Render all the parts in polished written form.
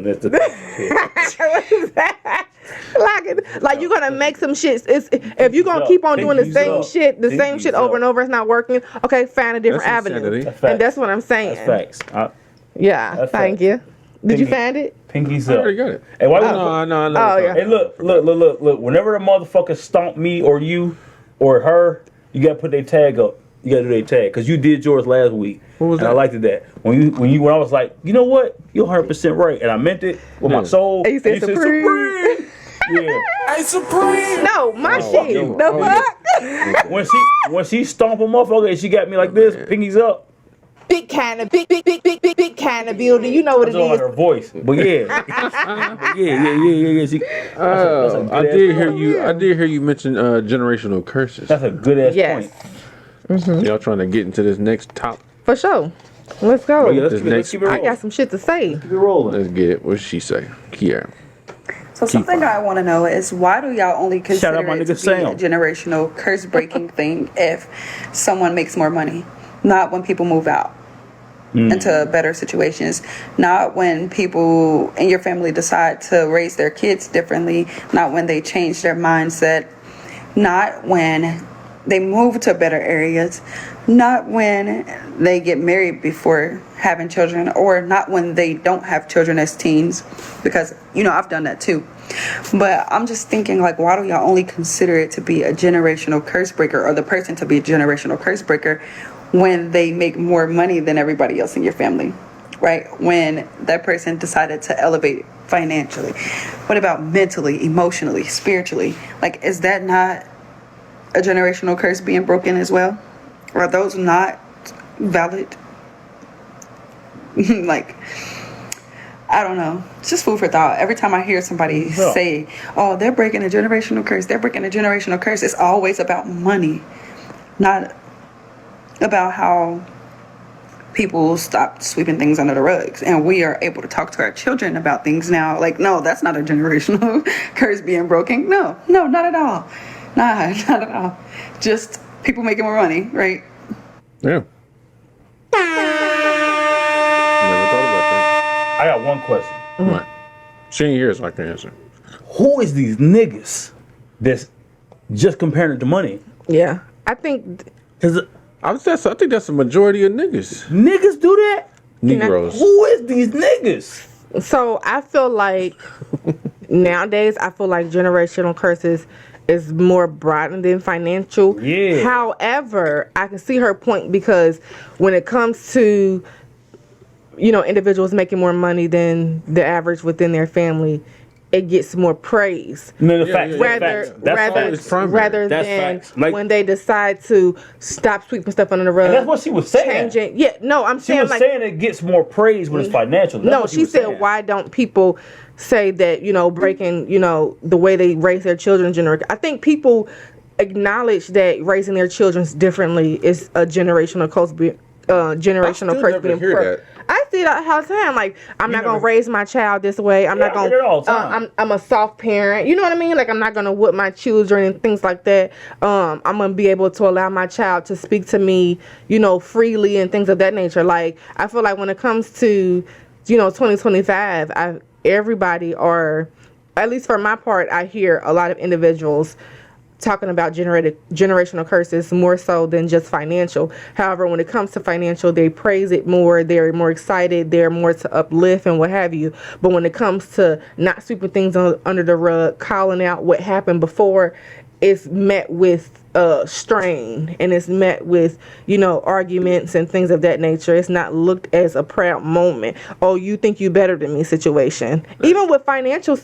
That's the What is that? Like you're gonna make some shit. If you're gonna keep on doing the same shit over and over, it's not working. Okay, find a different avenue, and that's what I'm saying. That's facts. Thank you. Did you find it? Pinkies I up. already got it. Hey, why No. Oh yeah. Hey, look. Whenever a motherfucker stomp me or you or her, you gotta put their tag up. You gotta do their tag because you did yours last week. What was and that? I liked that. When I was like, you know what, you're 100% right, and I meant it with my soul. And you said Supreme. Yeah. Hey, Supreme! No, my shit. yo. The fuck? When she stomp a motherfucker and she got me like this, pinkies up. Big kind of building. You know what I it don't like is. her voice, but yeah. Yeah. I did hear you mention generational curses. That's a good ass Yes. point. Y'all trying to get into this next top? For sure. Let's go. Oh, yeah, let's This keep it I rolling. got some shit to say. Keep it rolling. Let's get it. What did she say? Kiara. So something I want to know is why do y'all only Shout out consider my it to nigga be a Sam. generational curse breaking thing if someone makes more money, not when people move out into better situations, not when people in your family decide to raise their kids differently, not when they change their mindset, not when they move to better areas, not when they get married before having children, or not when they don't have children as teens, because I've done that too. But I'm just thinking, like, why do y'all only consider it to be a generational curse breaker, or the person to be a generational curse breaker, when they make more money than everybody else in your family, right? When that person decided to elevate financially. What about mentally, emotionally, spiritually? Like, is that not a generational curse being broken as well? Are those not valid? Like, I don't know. It's just food for thought. Every time I hear somebody say, oh, they're breaking a generational curse, it's always about money, not about how people stop sweeping things under the rugs and we are able to talk to our children about things now. Like, no, that's not a generational curse being broken. No, not at all. Not at all. Just people making more money, right? Yeah. Never thought about that. I got one question. What? She ain't here, so I can answer. Who is these niggas that's just comparing it to money? Yeah. I think Cause I think that's the majority of niggas. niggas do that? Negroes. Who is these niggas? so. I feel like nowadays, generational curses is more broad than financial. Yeah. However, I can see her point because when it comes to individuals making more money than the average within their family, it gets more praise. No, Yeah, facts. yeah. That's facts. Rather That's than facts. Like- when they decide to stop sweeping stuff under the rug. And that's what she was saying. Changing. Yeah, no, I'm She saying was saying it gets more praise when it's financial. That's no, what she was said, saying. why don't people say that, breaking, the way they raise their children, I think people acknowledge that raising their children differently is a generational curse. Generational curse being broken. I see that all the time. Like, I'm not gonna raise my child this way. I'm not I gonna. hear it all the time. I'm a soft parent. You know what I mean? Like, I'm not gonna whip my children and things like that. I'm gonna be able to allow my child to speak to me, freely and things of that nature. Like, I feel like when it comes to, 2025, everybody, or at least for my part, I hear a lot of individuals talking about generational curses more so than just financial. However, when it comes to financial, they praise it more. They're more excited. They're more to uplift and what have you. But when it comes to not sweeping things under the rug, calling out what happened before, it's met with strain, and it's met with arguments and things of that nature. It's not looked as a proud moment. Oh, you think you better than me situation. Even with financial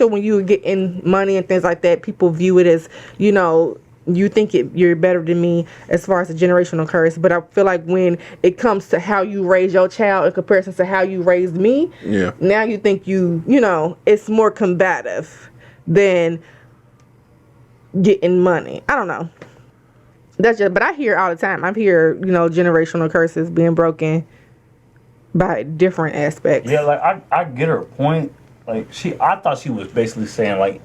when you get in money and things like that, people view it as you think you're better than me as far as a generational curse. But I feel like when it comes to how you raise your child in comparison to how you raised me, now you think it's more combative than getting money. I don't know. But I hear all the time. I hear, generational curses being broken by different aspects. Yeah, like I get her point. Like I thought she was basically saying like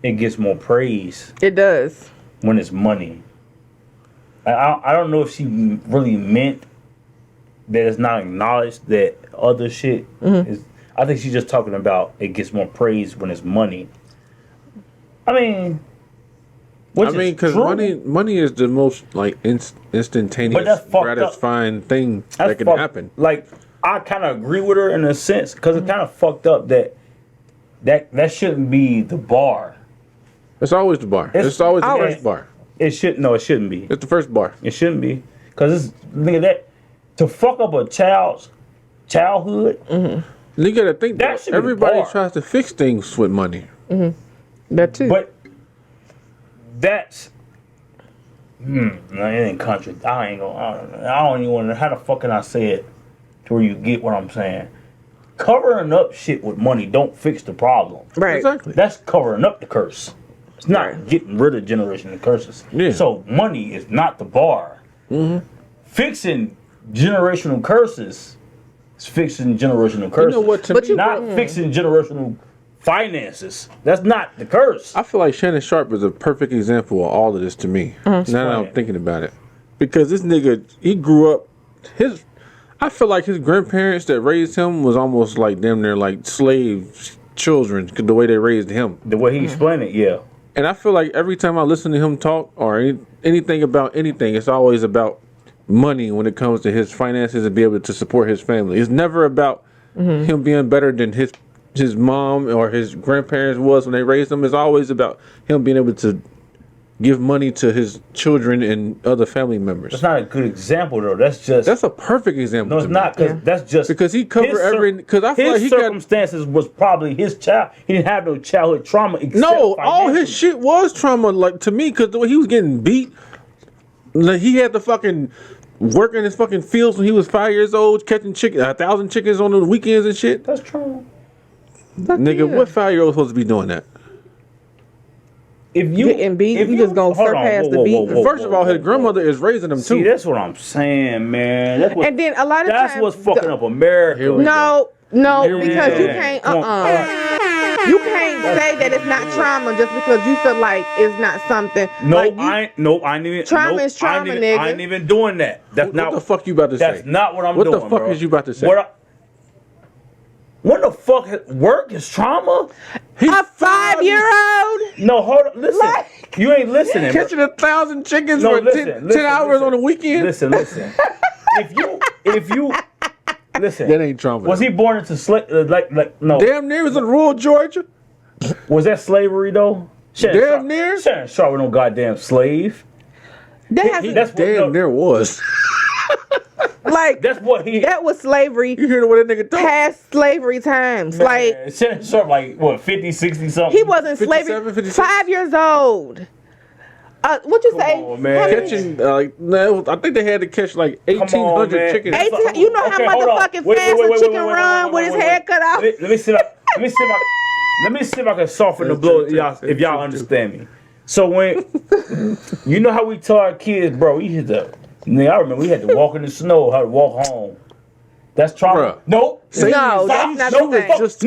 it gets more praise It does. when it's money. I don't know if she really meant that it's not acknowledged that other shit is. I think she's just talking about it gets more praise when it's money. I mean, because money is the most like instantaneous, gratifying thing that can happen. Like, I kind of agree with her in a sense because it's kind of fucked up that shouldn't be the bar. It's always the bar. It's always the first bar. It shouldn't be. It's the first bar. It shouldn't be because look at that. To fuck up a child's childhood. You gotta think that everybody bar. tries to fix things with money. That too. But that's no, it ain't country. I don't even want to. How the fuck can I say it to where you get what I'm saying? Covering up shit with money don't fix the problem. Right. Exactly. That's covering up the curse. It's not getting rid of generational curses. Yeah. So money is not the bar. Fixing generational curses is fixing generational curses. You know what? Not fixing generational finances. That's not the curse. I feel like Shannon Sharp is a perfect example of all of this to me. Now that I'm thinking about it, because this nigga, he grew up. I feel like his grandparents that raised him was almost like damn near like slave children. The way they raised him, The way he explained it, yeah. and I feel like every time I listen to him talk or anything about anything, it's always about money when it comes to his finances and be able to support his family. It's never about him being better than his mom or his grandparents was when they raised him. It's always about him being able to give money to his children and other family members. That's not a good example though. That's a perfect example. No, it's not because that's just because he covered because I feel his like he circumstances was probably his child. He didn't have no childhood trauma. Except all his shit was trauma. Like to me, because the way he was getting beat, like, he had to fucking work in his fucking fields when he was 5 years old, catching 1,000 chickens on the weekends and shit. That's true. Nigga, what 5-year-old supposed to be doing that? If you getting beat, you just gonna surpass the beat. First of all, his grandmother is raising him too. See, that's what I'm saying, man. That's what, and then a lot of that's times, what's fucking up America. No, because you go. can't. You can't say that it's not trauma just because you feel like it's not something. No, like I ain't even. Trauma is trauma, nigga. I ain't even doing that. That's not what the fuck you about to say. That's not what I'm what doing. What the fuck bro. is you about to say? What the fuck? Work is trauma? A 5-year-old? No, hold on. Listen. You ain't listening. Catching 1,000 chickens No, for listen, 10 hours on the weekend? Listen. if you listen. That ain't trauma. Was he born into no? Damn near was in rural Georgia. Was that slavery though? Damn near? Shannon Sharp was no goddamn slave. That's Damn near was. like That's what he. that was slavery. You hear the way that nigga talk? Past slavery times. Like Shannon Sharp, like what, 50, 60 something? he wasn't 57, slavery. 56? 5 years old. What you say? on, man. How many- Catching, no, I think they had to catch like 1,800 man. chickens. 18 you know how hold on. motherfucking fast a chicken run with his head cut off? Let me see if I can soften the blow if y'all understand me. So when you know how we tell our kids, bro, we used to. I remember we had to walk in the snow, how to walk home. That's trauma. Bruh. Nope. No, that's not the thing.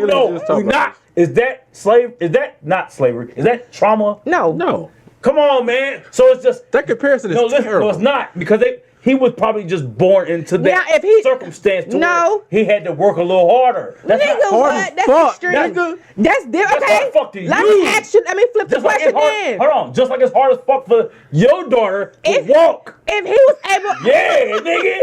No. We not. Is that slave? Is that not slavery? Is that trauma? No. Come on, man. So it's just That comparison is terrible. No, it's not because he was probably just born into Now, that if he- circumstance. To No. where he had to work a little harder. That's Nigga, not hard what? as That's fuck, extreme. nigga. That's different. That's Okay. hard as fuck to Let you. me ask you. Let me flip the just like question it's hard. then. Hold on, just like it's hard as fuck for your daughter to walk. If he was able, Yeah, nigga.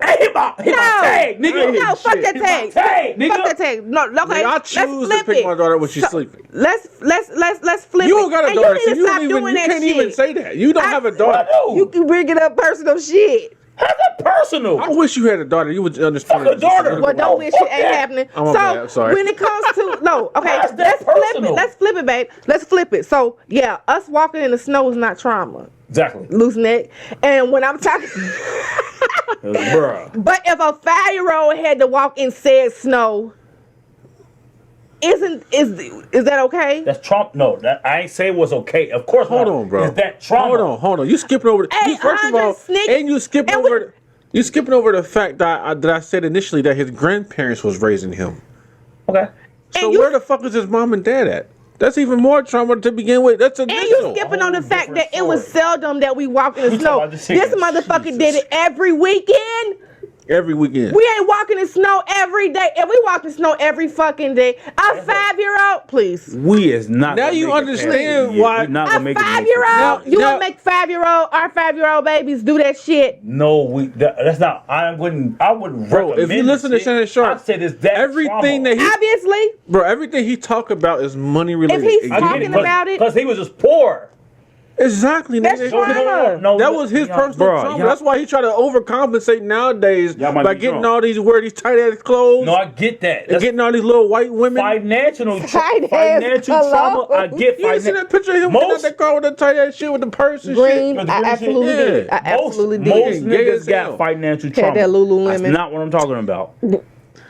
Hey, hit my tag, nigga. No, fuck that Hit my tag. tag, nigga. Fuck that tag. No, okay. I Let's choose to flip pick it. my daughter when she's sleeping. Let's flip You it. don't got a And daughter, you so need to you stop don't even. doing You that can't shit. even say that. You don't have a What daughter. I do? You can bring it up personal shit. How's that personal? I wish you had a daughter. You would understand. Fuck a daughter. Well, don't wish fuck it ain't that. happening. Oh, my bad. I'm sorry. When it comes to okay, How's that let's flip personal? it. Let's flip it, babe. Let's flip it. So yeah, us walking in the snow is not trauma. Exactly. Loose neck. And when I'm talking, Bruh. but if a 5-year-old had to walk in said snow, is that okay? That's trauma. No, that I ain't say it was okay. Of course not. Hold on, bro. Is that trauma? Hold on. You skipping over. Hey, First of all, and you skipping and over. You skipping over the fact that I said initially that his grandparents was raising him. Okay. So you- where the fuck is his mom and dad at? That's even more trauma to begin with. That's And initial. you skipping on the Whole fact that different it was story. seldom that we walked in the We snow. talking about the This chickens. motherfucker Jesus. did it every weekend. every weekend. We ain't walking in snow every day. And we walk in snow every fucking day. A 5-year-old, please. We is not. Now gonna you make it understand past the year. why- We not A gonna make it next 5-year-old. year. You Now- gonna make our 5-year-old babies do that shit? No, that's not. I wouldn't Bro, if you recommend listen the to Shannon shit. Sharp, I said it's that everything trauma. that he, Obviously. bro, everything he talk about is money related. he's I get talking it, about it- because he was just poor. Exactly. That's nigga. trauma. That was his personal trauma. That's why he try to overcompensate nowadays Y'all might by be getting drunk. all these these tight ass clothes No, I get that. and That's getting all these little white women. financial Tight-ass financial trauma. I clothes. get You ain't seen that picture of him getting out most that car with the tight ass shit with the purse and Green, With the I green absolutely shit? did. Yeah. I absolutely most did. Gay niggas as hell. got financial trauma. that Lululemon. That's not what I'm talking about.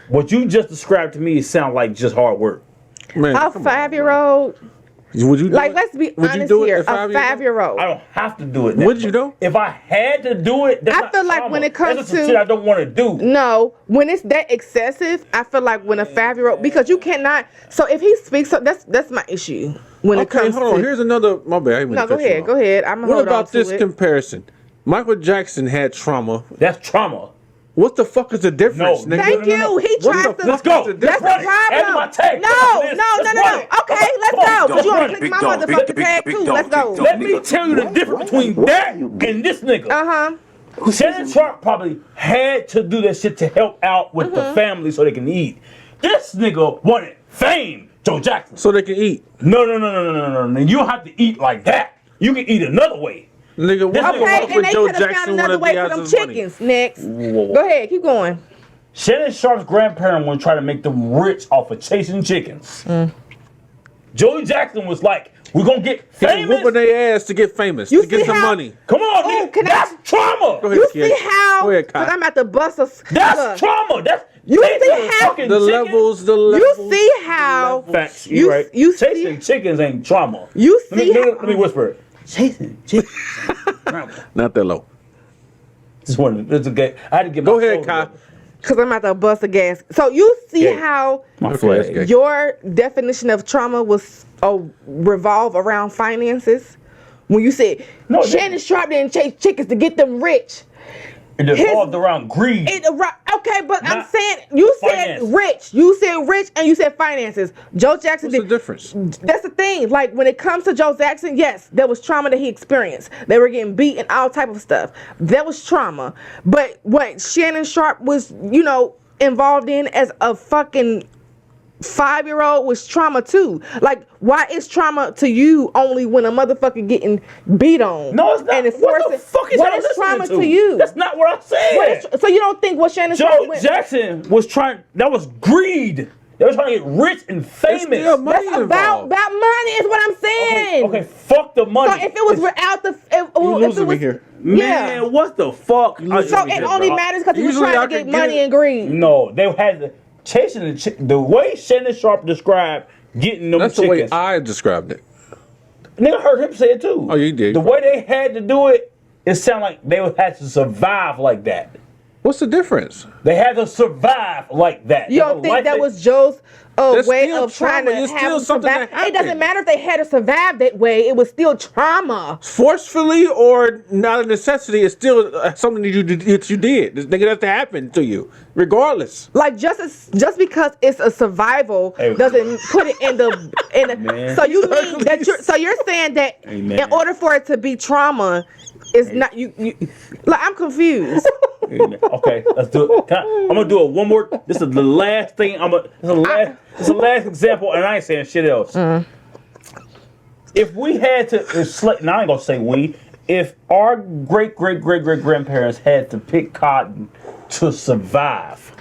What you just described to me sound like just hard work. shit. Man, A come on, 5-year-old. Would you do Like, it? let's be Would you honest do it here. at A 5 years old? 5-year-old. I don't have to do it. Now. Would you though? If I had to do it, that's I not feel like trauma. when it comes that's just some to- shit I don't want to do. No, when it's that excessive, I feel like when a 5-year-old, because you cannot. So if he speaks, so that's my issue when it Okay, comes hold on. to. Here's another. My bad. I didn't mean No, to go cut you ahead, off. go ahead. I'm gonna What hold on about to this it. comparison? Michael Jackson had trauma. That's trauma. What the fuck is the difference, No, nigga? Thank you. He What tries the to. fuck Let's go. is the That's difference? the Add problem. my tag. No, Let's no. run it. Okay, let's Come on, go. Because you run want it. to click my motherfucking tag too. Let's go. Let me tell you the difference between that and this nigga. Uh-huh. Shannon Sharp probably had to do that shit to help out with the family so they can eat. This nigga wanted fame, Joe Jackson. So they can eat. No. You don't have to eat like that. You can eat another way. Nigga, This what nigga the Okay, fuck and would they Joe could have found Jackson another want to way be for out them his money? chickens. Next. Whoa. Go ahead, keep going. Shannon Sharp's grandparent want to try to make them rich off of chasing chickens. Joey Jackson was like, we're going to get He was famous. whooping their ass to get famous, You to get see some how- money. Come on, Oh, nigga. can I- That's trauma. Go ahead, You kid. see how? Go ahead, Because Kai. I'm at the bus of. That's look, trauma. That's You chasing see a how- fucking The chicken. levels, the You levels. see how? Facts. You- You right. you see- Chasing chickens ain't trauma. You Let me, see let me, how? let me whisper it. Chasing chickens ain't trauma. Not that low. Just wanted to get. I had to get. Go my ahead, soul Kai. together. Because I'm at the bus of gas. So you see Gay. how My Okay, flag. that's gay. your definition of trauma was revolve around finances? When you said No, it Shannon Sharp didn't chase chickens to get them rich. It revolved around greed. Okay, but I'm Not saying you finance. said rich. You said rich and you said finances. Joe Jackson What's the did. difference? That's the thing. Like when it comes to Joe Jackson, yes, there was trauma that he experienced. They were getting beat and all type of stuff. That was trauma. But what Shannon Sharp was, involved in as a fucking 5-year-old was trauma too. Like, why is trauma to you only when a motherfucker getting beat on? No, it's not. And What the fuck is what y'all is listening trauma to? to you? That's not what I said. So you don't think what Shannon Sharp Joe went? Jackson was trying. That was greed. They were trying to get rich and It's famous. still money That's about involved. money is what I'm saying. Okay, fuck the money. So if it was without the, if You it losing me was, here. Man, yeah. what the fuck? So it only matters because he was Usually I trying to could get get money it. and greed. No, they had the chasing the way Shannon Sharp described getting them That's the way chickens. I described it. Nigga heard him say it too. Oh, you did. The way they had to do it, it sounded like they had to survive like that. What's the difference? They had to survive like that. You don't think that was Joe's That's way still of trying to trauma. It's have still them something survive? that It doesn't happened. matter if they had to survive that way. It was still trauma. Forcefully or not a necessity, it's still something that you did. This nigga has to happen to you, regardless. Like just because it's a survival Hey. doesn't put it in the Man. So you mean that you're saying that Hey, man. in order for it to be trauma, it's not you. Like I'm confused. Okay, let's do it. I'm gonna do it one more. This is the last thing. This is the last example, and I ain't saying shit else. If we had to, now I ain't gonna say we. If our great grandparents had to pick cotton to survive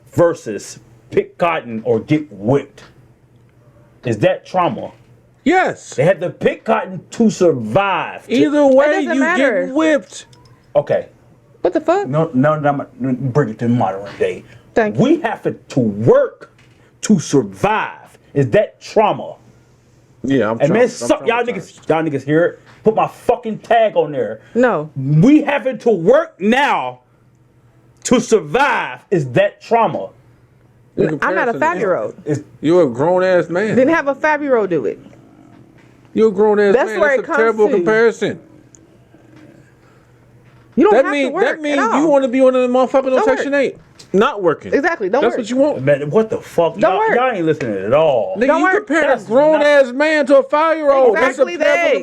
versus pick cotton or get whipped, is that trauma? Yes. They had to pick cotton to survive. Either way, doesn't you matter. get whipped. Okay. What the fuck? No, I'm gonna bring it to modern day. Thank you. We have to work to survive. Is that trauma? Yeah, I'm And man, I'm suck y'all traumatized. niggas hear it. Put my fucking tag on there. No. We having to work now to survive. Is that trauma? In I'm not a comparison, 5-year-old. Is You're a grown ass man. Didn't have a 5-year-old do it. You're a grown ass That's man. where That's it a comes terrible to. comparison. You don't That have to mean work that means at all. you want to be one of the motherfuckers on Don't Section work. 8, not working. Exactly. Don't That's work. what you want. Man, what the fuck? Don't Y'all, work. y'all ain't listening at all. Nigga, Don't you work. comparing a That's grown not- ass man to a 5-year-old. Exactly That's a terrible that.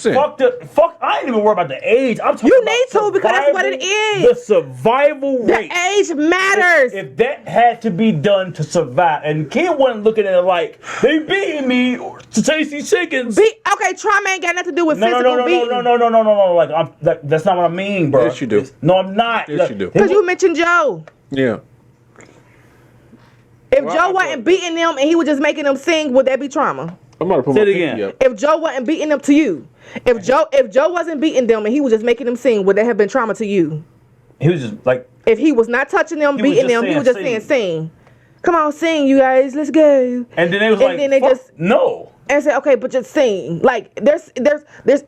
comparison. Fuck. I ain't even worried about the age. I'm talking You about need to, because that's what it survival- is. The survival The rate. age matters. If that had to be done to survive, and kid wasn't looking at it like they beating me to tasty chickens. Okay, trauma ain't got nothing to do with No, physical beating. no. Like that's not what I mean, bro. Yes, you do. No, I'm not. Yes, you do. Because you mentioned Joe. Yeah. If Well, Joe I wasn't thought- beating them and he was just making them sing, would that be trauma? I'm about to put Say my it pinky again. up. If Joe wasn't beating them to you, if Joe wasn't beating them and he was just making them sing, would that have been trauma to you? He was just like, If he was not touching them, He was beating just them, he saying was just sing. saying sing. Come on, sing, you guys, let's go. and then they was And like, then they fuck, just- no. And say, okay, but just sing. Like there's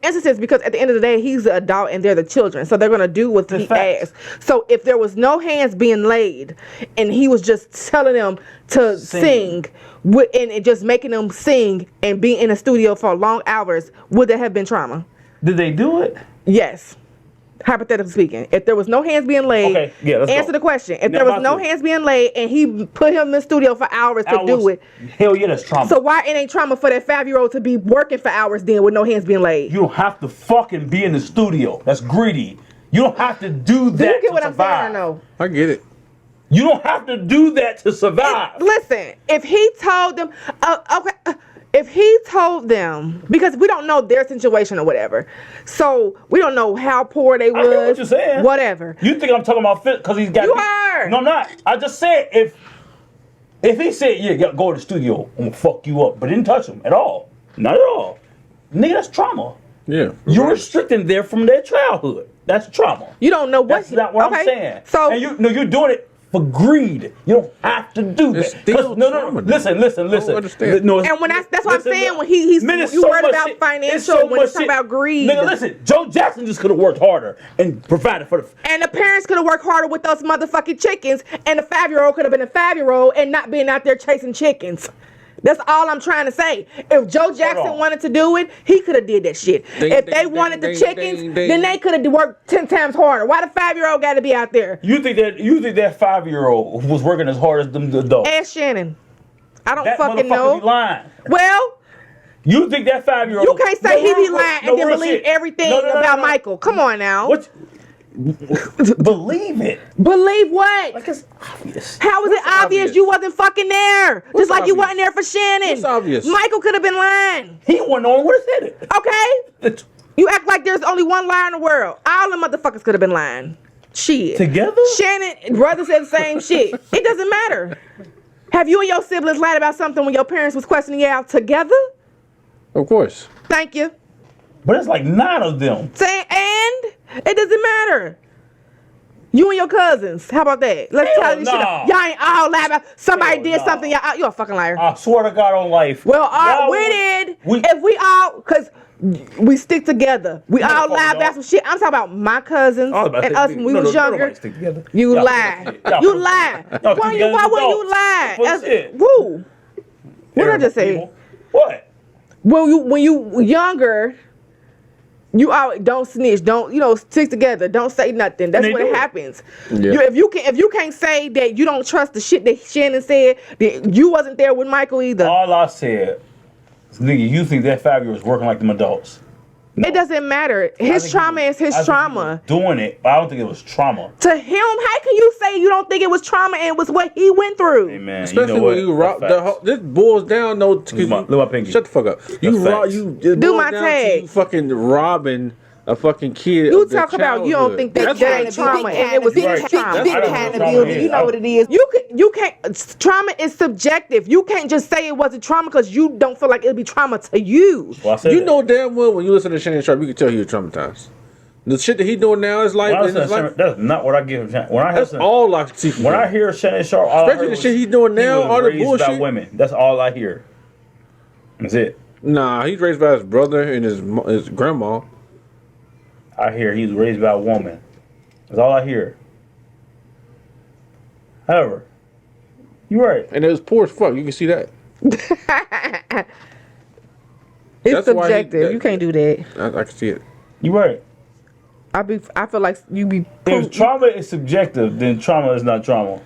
instances because at the end of the day, he's the adult and they're the children, so they're gonna do what he facts. asks. So if there was no hands being laid, and he was just telling them to sing, and just making them sing and be in the studio for long hours, would that have been trauma? Did they do it? Yes. Hypothetically speaking, if there was no hands being laid, Okay, yeah, let's answer go. the question. If Now, there was about no this. hands being laid and he put him in the studio for hours to do it, Hell yeah, that's trauma. so why it ain't trauma for that 5-year-old to be working for hours then with no hands being laid? you don't have to fucking be in the studio. That's greedy. You don't have to do that Do you get to what I'm survive. saying or no? I get it. You don't have to do that to survive. Listen, if he told them, if he told them, because we don't know their situation or whatever, so we don't know how poor they I was. hear what you're saying. Whatever. You think I'm talking about fit because he's got? You are. No, I'm not. I just said if he said yeah, go to the studio, I'm gonna fuck you up, but didn't touch him at all, not at all. Nigga, that's trauma. Yeah. You're restricting them from their childhood. That's trauma. You don't know what. That's not what okay. I'm saying. So and you're doing it for greed. You don't have to do It's that. still 'Cause- no. trauma, though. Listen. I don't understand. No, And when that's what I'm listen, saying, look. when he's Man, it's you so worried much about shit. financial, It's so when much it's talking shit. about greed. Nigga, listen. Joe Jackson just could have worked harder and provided for the. And the parents could have worked harder with those motherfucking chickens, and the 5-year-old could have been a 5-year-old and not being out there chasing chickens. That's all I'm trying to say. If Joe Jackson on. wanted to do it, he could have did that shit. Ding, if ding, they ding, wanted the ding, chickens, ding, ding. then they could have worked 10 times harder. Why the 5-year-old got to be out there? You think that 5-year-old was working as hard as them adults? Ask Shannon. I don't That fucking motherfucker know. be lying. Well, You think that 5-year-old? you can't say he be lying and then real believe shit. everything No, about no. Michael. Come on now. What? Believe it. Believe what? Like it's obvious. How was it What's obvious? obvious? You wasn't fucking there? Just like you obvious? wasn't there for Shannon. What's obvious? Michael could have been lying. He wasn't on with his head. Okay? You act like there's only one liar in the world. All the motherfuckers could have been lying. Shit. Together? Shannon, brother said the same shit. It doesn't matter. Have you and your siblings lied about something when your parents was questioning you out together? Of course. Thank you. But it's like 9 of them. Say, and it doesn't matter. You and your cousins. How about that? Let's Hell tell this shit nah. up. Y'all ain't all lie about somebody Hell did nah. something. You're a fucking liar. I swear to God on life. Well, Y'all we would- did. We, If we all, because we stick together. We No, all fuck lie don't. about some shit. I'm talking about my cousins I was about to and say, us when we no, was no, younger. nobody stick together. You Y'all lie. full of shit. Y'all You full of lie. shit. Y'all Why keep you? getting Why would you adults. lie? Full of shit. Woo. What did I just say? People. What? When you younger, you all don't snitch. Don't stick together. Don't say nothing. That's And they what do it. happens. Yeah. If you can't say that you don't trust the shit that Shannon said, then you wasn't there with Michael either. All I said is, nigga, you think that 5-year-old is working like them adults. No. It doesn't matter. I His think trauma he is his I think he trauma. was doing it, but I don't think it was trauma. To him, how can you say you don't think it was trauma and it was what he went through? Hey man, Especially you know when you what? rock That's the facts. whole, this boils down though. Look my pinky. Shut the fuck up. You That's rob facts. you. Do It boils my down to tag. You fucking robbing a fucking kid. You of their talk about you don't childhood. think that That's that what ain't I'm trauma saying. and it was Right. his trauma. Big kind of building. You know what it is. You can't. Trauma is subjective. You can't just say it wasn't trauma because you don't feel like it'd be trauma to you. Well, I said You that. know damn well when you listen to Shannon Sharp, you can tell he was traumatized. The shit that he doing now is like, When I in listen his to life, Shannon- that's not what I give him. When I that's listen, all I see. from when him. I hear Shannon Sharp, all I Especially heard the was shit he doing now, was all the raised bullshit. by women. That's all I hear. That's it. Nah, he's raised by his brother and his grandma. I hear he was raised by a woman. That's all I hear. However, you're right. And it was poor as fuck. You can see that. It's That's why he- subjective. You can't do that. I can see it. You're right. I feel like you be. If trauma is subjective, then trauma is not trauma.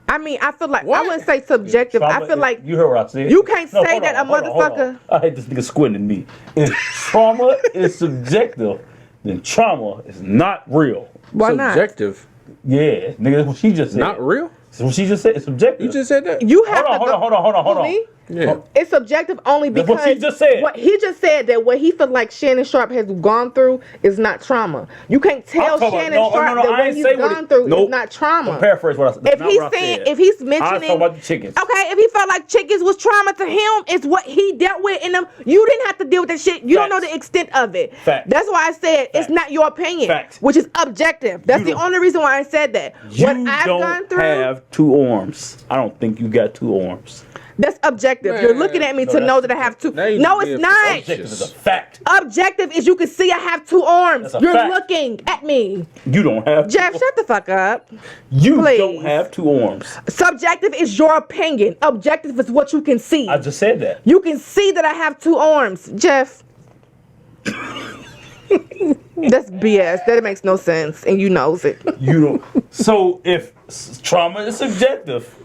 I mean, I feel like I What? wouldn't say subjective. Trauma I feel is- like you heard what I said. you can't say hold that on, a hold on, hold on. motherfucker. I hate this nigga squinting me. If trauma is subjective, then trauma is not real. Why not? Subjective, Yeah, nigga, that's what she just said. not real. That's what she just said. It's subjective. You just said that. You have hold on, to hold on, hold on, hold on, hold Who, on. me? Yeah. It's subjective only That's because what she just said. What he just said that what he feel like Shannon Sharp has gone through is not trauma. You can't tell I'm talking about- Shannon Sharp that I what ain't he's say what gone through nope. is not trauma. I'm paraphrase what I said. If That's he's not what I saying, said. if he's I was mentioning, talking about the chickens. okay, if he felt like chickens was trauma to him, it's what he dealt with in them. You didn't have to deal with that shit. You don't know Facts. the extent of it. Facts. That's why I said it's Facts. not your opinion, Facts. which is objective. That's You the don't- only reason why I said that. You What I've don't gone through, have two arms. I don't think you got two arms. that's objective. Man, You're looking at me no, to know that's- that I have two. Now you No, being it's not. Objective is a fact. Objective is you can see I have two arms. That's a You're fact. looking at me. You don't have. Jeff, two, shut the fuck up. You please. don't have two arms. Subjective is your opinion. Objective is what you can see. I just said that. You can see that I have two arms. Jeff. That's BS. That makes no sense. And you knows it. You don't. So if trauma is subjective,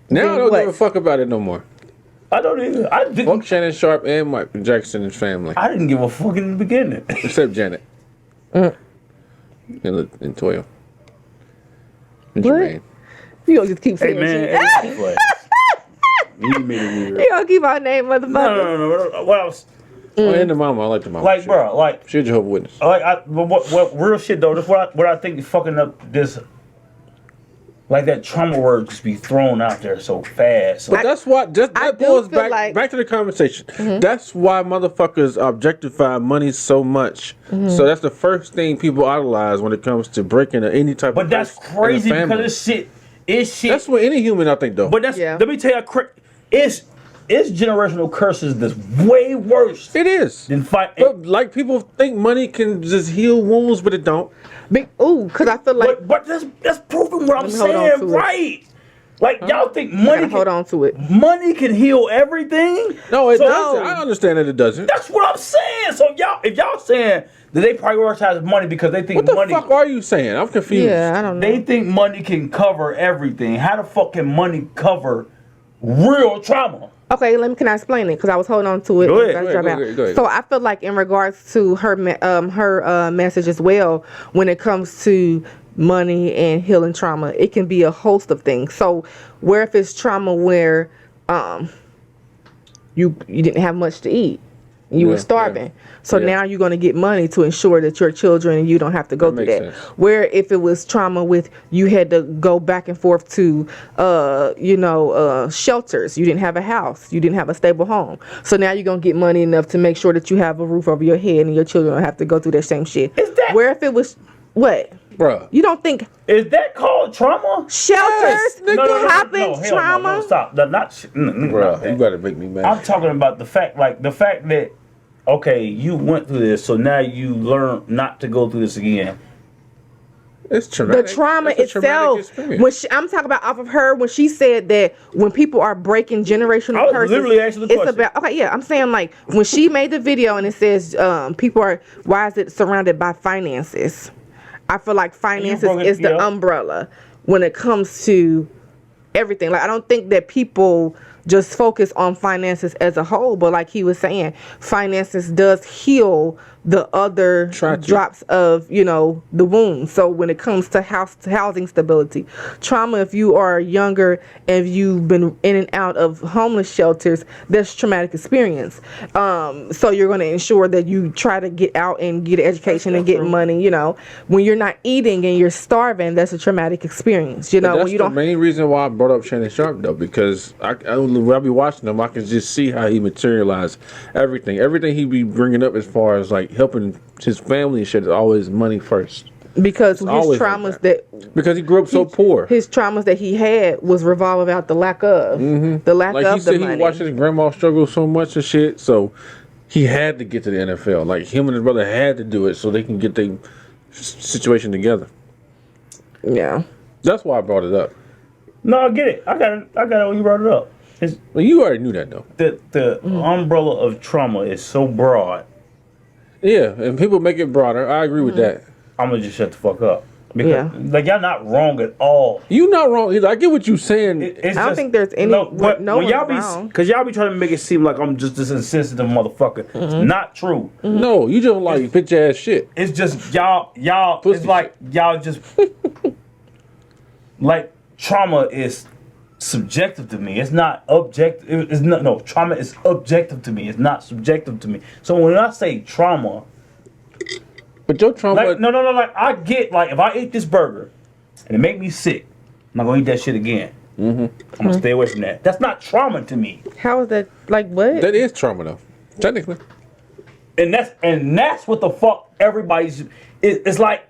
Now I don't what? give a fuck about it no more. I don't even. I Fuck didn't. Shannon Sharp and Michael Jackson and his family, I didn't give a fuck in the beginning. except Janet and Toya and What? Jermaine. You gonna just keep Hey saying man, shit. anyway. You made it weird. You gonna keep our name, motherfucker. No. What else? Oh, and the mama, I like the mama. Like, Shit. bro, like, She's a Jehovah's Witness. what real shit though? That's what I think is fucking up this. Like that trauma word just be thrown out there so fast. But that's why I that do boils feel back like- back to the conversation. That's why motherfuckers objectify money so much. So that's the first thing people idolize when it comes to breaking any type But of. that's curse in a crazy family. because it's shit. That's what any human I think though. But that's Yeah. let me tell you, it's generational curses that's way worse it is. than fight. But like people think money can just heal wounds, but it don't. Cause I feel like But that's proving what I'm Let me hold on saying, to it. right? Like y'all think I money gotta hold on to it. money can heal everything? No, it So- doesn't. I understand that it doesn't. That's what I'm saying. So if y'all saying that they prioritize money because they think What the money, fuck are you saying? I'm confused. Yeah, I don't know. they think money can cover everything. How the fuck can money cover real trauma? Okay, can I explain it? Because I was holding on to it. Go ahead, as I go drop ahead, out. go ahead. So I feel like in regards to her message as well, when it comes to money and healing trauma, it can be a host of things. So where if it's trauma where you didn't have much to eat, you were Yeah, starving. yeah. So Yeah. now you're going to get money to ensure that your children and you don't have to go That through makes that. sense. Where if it was trauma with you had to go back and forth to shelters, you didn't have a house, you didn't have a stable home. So now you're going to get money enough to make sure that you have a roof over your head and your children don't have to go through that same shit. Is that- Where if it was what? Bruh. You don't think Is that called trauma? shelters happens hell trauma? No, stop. Not Bruh, that. you better make me mad. I'm talking about the fact that okay, you went through this, so now you learn not to go through this again. It's The traumatic. trauma It's a traumatic itself. experience. I'm talking about off of her when she said that when people are breaking generational I was curses, literally asking the it's question. about I'm saying like when she made the video and it says why is it surrounded by finances? I feel like finances broke it- is the yeah. umbrella when it comes to everything. Like I don't think that people just focus on finances as a whole, but like he was saying, finances does heal the other Try to. drops of the wound. So when it comes to housing stability, trauma, if you are younger and you've been in and out of homeless shelters, that's traumatic experience. So you're going to ensure that you try to get out and get an education and get money. When you're not eating and you're starving, that's a traumatic experience. But When that's you the don't. main reason why I brought up Shannon Sharp though, because when I be watching him, I can just see how he materialized everything he be bringing up as far as like helping his family and shit is always money first. Because his always like traumas that. Because he grew up so poor. His traumas that he had was revolving about the lack of the lack Like of he said, the he money. watched his grandma struggle so much and shit, so he had to get to the NFL. Like him and his brother had to do it so they can get their situation together. Yeah. That's why I brought it up. No, I get it. I got it when you brought it up. Well, you already knew that though. The umbrella of trauma is so broad Yeah, and people make it broader. I agree with that. I'm gonna just shut the fuck up because Yeah. like y'all not wrong at all. You not wrong either. I get what you saying. It's I don't think there's any- but no when y'all one's be wrong. because y'all be trying to make it seem like I'm just this insensitive motherfucker. It's not true. No, you just like bitch ass shit. It's just y'all. Pussy It's like y'all just like trauma is subjective to me. It's not objective. It's not no trauma is objective to me. It's not subjective to me. So when I say trauma, But your trauma. like no, like I get like if I eat this burger and it make me sick, I'm not gonna eat that shit again. I'm gonna stay away from that. That's not trauma to me. How is that? Like what? That is trauma though. Technically. And that's what the fuck everybody's. It's like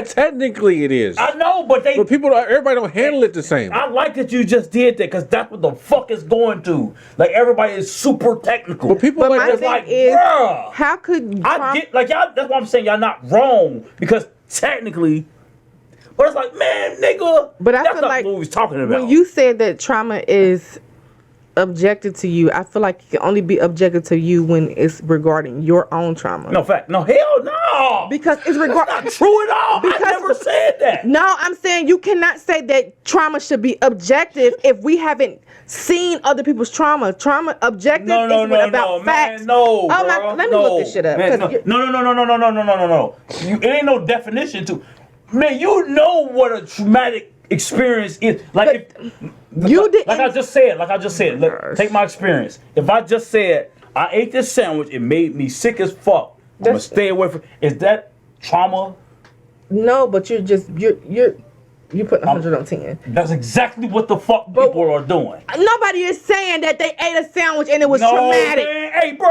Technically it is. I know, but Everybody don't handle it the same. I like that you just did that because that's what the fuck is going to. Like everybody is super technical. But people But like my that. it's thing like, is, bruh. how could I get like y'all. That's what I'm saying. Y'all not wrong because technically, but it's like man, nigga. But I that's feel not like what we was talking about. when you said that trauma is objective to you, I feel like it can only be objective to you when it's regarding your own trauma. no fact, no hell no. Because it's That's not regarding. true at all. Because- I never said that. No, I'm saying you cannot say that trauma should be objective if we haven't seen other people's trauma. Trauma objective No, is when about facts. man, no. Oh my! Bro, Let me no. look this shit up. Man, 'cause no, you- no. It ain't no definition to. Man, you know what a traumatic experience is. Like if You didn't- Like I just said. Look, take my experience. If I just said I ate this sandwich, it made me sick as fuck. I'm gonna That's- stay away from. Is that trauma? No, but you're putting 100 on 10. That's exactly what the fuck people are doing. Nobody is saying that they ate a sandwich and it was No, traumatic. man. Hey, bro.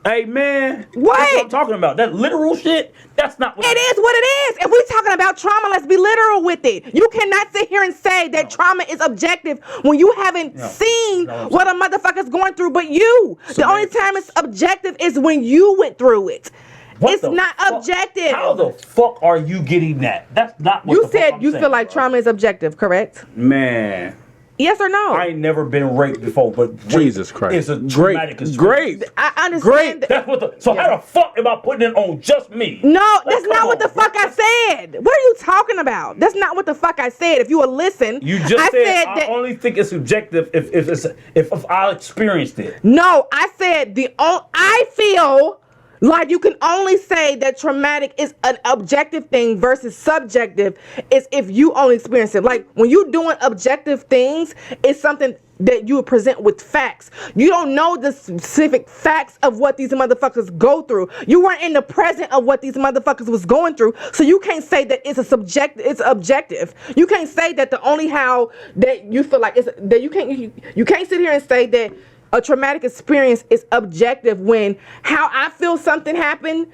Hey, man. What? That's what I'm talking about. That literal shit. That's not what It is what it is. If we're talking about trauma, let's be literal with it. You cannot sit here and say that trauma is objective when you haven't seen No. what a motherfucker's going through but you. The only time it's objective is when you went through it. What It's the not fuck? objective. How the fuck are you getting that? That's not what You the fuck said I'm you saying, feel like bro. trauma is objective, correct? Man, Yes or no? I ain't never been raped before, but rape Jesus Christ. is a Great. traumatic experience. Great. I understand. Great. that- That's what the. So how the fuck am I putting it on just me? No, Like, that's come not what on, the fuck bro. I said. What are you talking about? That's not what the fuck I said. If you will listen, You just I said I that. only think it's subjective if I experienced it. No, I said I feel like you can only say that traumatic is an objective thing versus subjective is if you only experience it. Like when you doing objective things, it's something that you would present with facts. You don't know the specific facts of what these motherfuckers go through. You weren't in the present of what these motherfuckers was going through, so you can't say that it's it's objective. You can't say that the only how that you feel like it's that you can't sit here and say that a traumatic experience is objective when how I feel something happened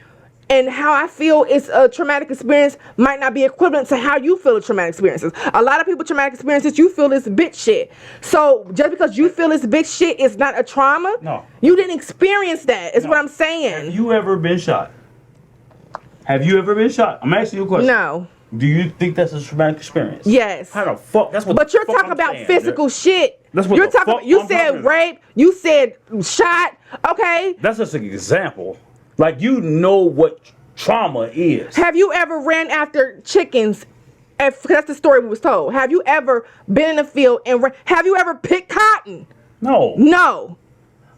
and how I feel it's a traumatic experience might not be equivalent to how you feel a traumatic experiences. A lot of people traumatic experiences, you feel this bitch shit. So just because you feel this bitch shit is not a trauma, No. you didn't experience that. Is what I'm Have saying. you ever been shot? Have you ever been shot? I'm asking you a question. No. Do you think that's a traumatic experience? Yes. How the fuck? That's what. But the you're fuck talking I'm about saying. physical shit. That's what you're the talking. fuck You I'm said talking about. rape. You said shot. Okay. That's just an example. Like you know what trauma is. Have you ever ran after chickens? That's the story we was told. Have you ever been in the field and have you ever picked cotton? No. No.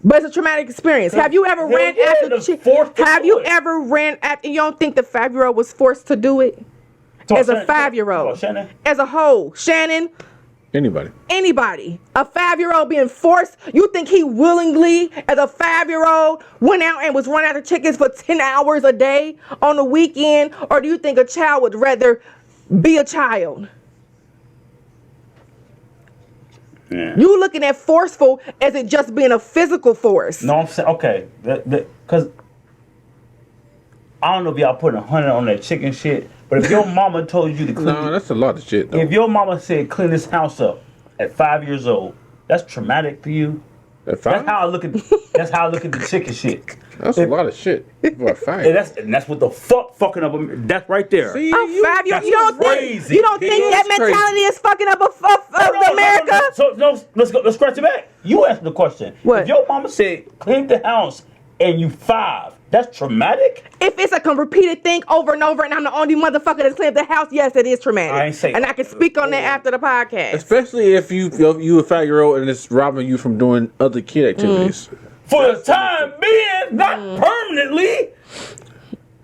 But it's a traumatic experience. Have you ever Hell ran yeah, after they're chickens? forced to Have do you it. ever ran after? You don't think the 5-year-old was forced to do it? As a 5-year-old. Shannon. As a whole. Shannon, Anybody. anybody. A 5-year-old being forced. You think he willingly, as a 5-year-old, went out and was running after chickens for 10 hours a day on the weekend? Or do you think a child would rather be a child? Yeah. You looking at forceful as it just being a physical force. No, I'm saying okay. Because I don't know if y'all putting 100 on that chicken shit, but if your mama told you to clean, No, that's a lot of shit though. if your mama said clean this house up at 5 years old, that's traumatic to you. That's That's how I look at. That's how I look at the chicken shit. That's a lot of shit. For a fact. And that's what the fucking up. That's right there. See, A 5-year-old, that's you don't crazy. think you don't think that That's crazy. mentality is fucking up of No, America? So let's go. Let's scratch it back. You asked the question. What? If your mama said clean the house and you 5, That's traumatic? If it's like a repeated thing over and over, and I'm the only motherfucker that's cleaned the house, yes, it is traumatic. I ain't say and I can speak on that after the podcast. Especially if you a 5-year-old and it's robbing you from doing other kid activities. For the time being, not permanently.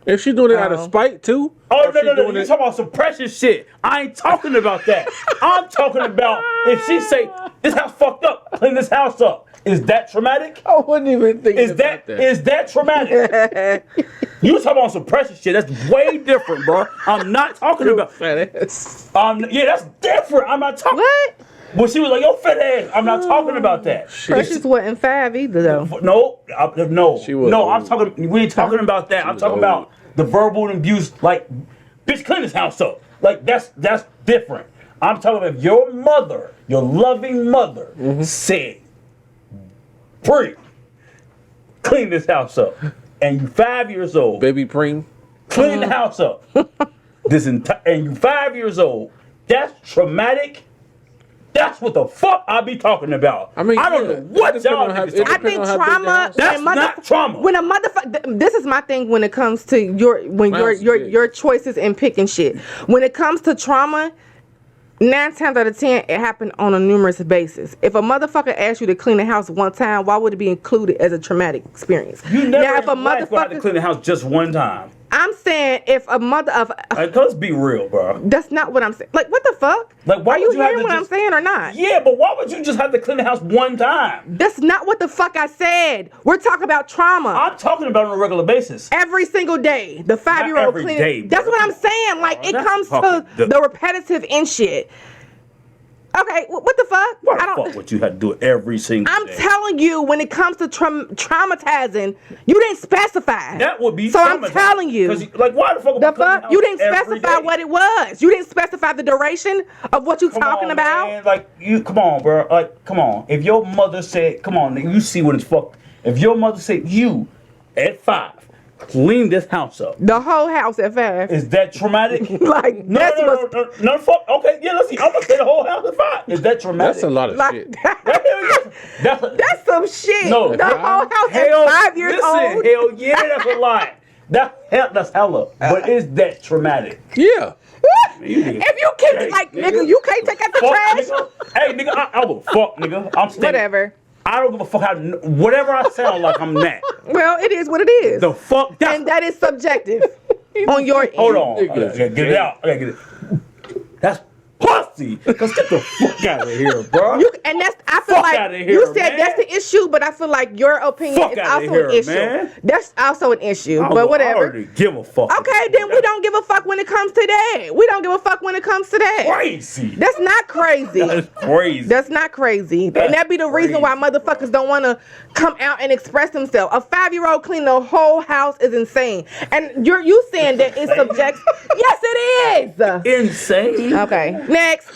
If she doing it out of spite too. Oh, or if she no. doing You it- talking about some precious shit. I ain't talking about that. I'm talking about if she say, this house fucked up, clean this house up. Is that traumatic? I wasn't even thinking Is about that traumatic? You talking about some precious shit. That's way different, bro. I'm not talking about. Fat ass. Yeah, that's different. I'm not talking. What? Well, she was like, yo, fat ass. I'm not talking about that. Precious wasn't 5 either, though. No, no. She was No, I'm old. talking. We ain't talking about that. I'm was talking old. about the verbal abuse. Like, bitch, clean this house up. Like, that's different. I'm talking about if your mother, your loving mother, said, Bree, clean this house up, and you 5 years old, Baby preem. clean the house up. And you 5 years old. That's traumatic. That's what the fuck I be talking about. I mean, I don't yeah, know what it y'all depends on niggas how- I talking think on how big the trauma. house is. That's not trauma. When a motherfucker, this is my thing when it comes to your house is big. your choices and picking shit. When it comes to trauma, 9 times out of 10, it happened on a numerous basis. If a motherfucker asks you to clean the house one time, why would it be included as a traumatic experience? You never now, if a in life gonna have to motherfucker, clean the house just one time. I'm saying if a mother of. Like, let's be real, bro. That's not what I'm saying. Like, what the fuck? Like, why are you would you have hearing to what I'm just- saying or not? Yeah, but why would you just have to clean the house one time? That's not what the fuck I said. We're talking about trauma. I'm talking about it on a regular basis. Every single day, the 5-year-old every cleaning. day, That's bro. what I'm saying. Like, it That's comes to fucking the repetitive and shit. Okay, what the fuck? Why I the don't. fuck would you have to do it every single I'm day? telling you, when it comes to traumatizing, you didn't specify. That would be So I'm traumatizing. telling you. 'Cause like, why the fuck would The you clean fuck? house You didn't every specify day? what it was. You didn't specify the duration of what you Come talking on, about. man. Like, you, come on, bro. Like, come on. If your mother said, come on, nigga, you see what it's fucked. If your mother said, you, at 5, clean this house up. The whole house at 5. Is that traumatic? Like, No, that's no, what's no, no, no, fuck. Okay, yeah, let's see. I'm gonna say the whole house at 5. Is that traumatic? That's a lot of like shit. That's that's some shit. No. The whole house hell, at 5 years listen, old. hell yeah, that's a lot. That's hella. But is that traumatic? Yeah. You niggas If you keep gay, like nigga, you can't take out the Fuck, trash. nigga. Hey, nigga, I don't give a fuck, nigga. I'm staying. Whatever. I don't give a fuck how, whatever I sound like, I'm that. Well, it is what it is. The fuck? That's, And that is subjective on your end. hold on. I Niggas gotta get it out. I gotta get it. That's pussy. Cause get the fuck out of here, bro. And that's I feel Fuck like outta here, you said man. that's the issue, but I feel like your opinion Fuck is outta also here, an issue. man. That's also an issue. I But don't whatever. already give a fuck. Okay, then we don't give a fuck when it comes to that. We don't give a fuck when it comes to that. Crazy. That's not crazy. That's crazy. That's not crazy. That's and that be the reason why crazy, motherfuckers don't want to come out and express themselves. A 5-year-old clean the whole house is insane. And you saying that it's subject. Yes, it is. Insane. Okay, next.